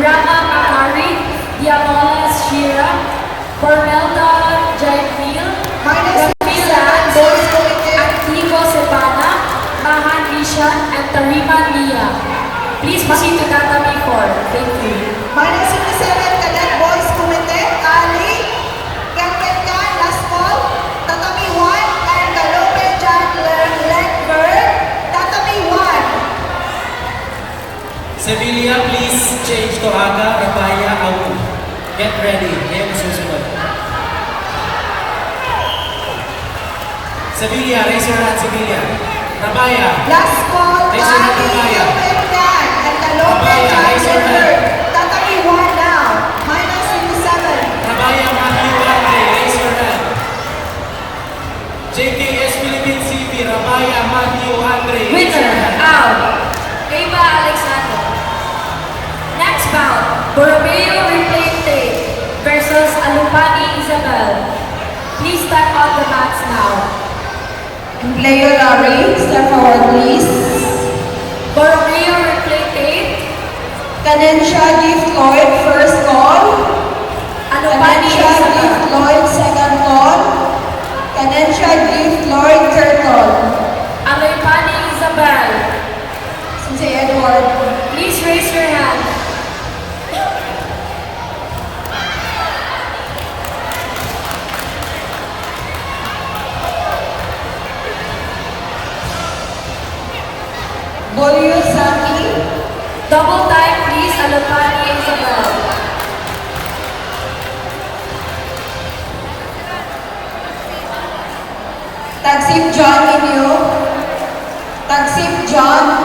Rama Makari, Diamolas Shira, Cormelta Jaimil, Camila Antigo Sepana, Mahan Rishan, and Tarima Nia. Please proceed to Tatami 4. Thank you. Minus 57 Cadet Boys Committee, Ali, Kenkenkan, Laspol, Tatami 1, and Galope Jan Lenberg, Tatami 1. Sevilla, please change to Aga, Rabaya, Awu. Get ready. Ngayon ang susunod. Sevilla, raise your hand, Sevilla. Rabaya. Laspol, Raise your hand, Ali, Rabaya. Kenkenkan, and Galope Rabaya, Jan raise your hand. Lenberg, Tatami 1 now. Minus 57. Rabaya, Matthew, Andre, raise your hand. JKS Philippine CV, Rabaya, Matthew, Andre, raise your Winner, hand. out. Eva Alexander. Next bout, Borromeo Replante versus Alupani Isabel. Please step on the mats now. And player Larry, step forward please. Borromeo Replante, Tanesha Gift Lloyd, first call. Alupani Tanesha Gift Isabel. Lloyd, second call. Tanesha Gift Lloyd, third call. Alupani Isabel. Si Edward. Please raise your hand. Bolio Saki. Double time, please, Alupani Isabel. Tagsip John Inyo. Tagsip John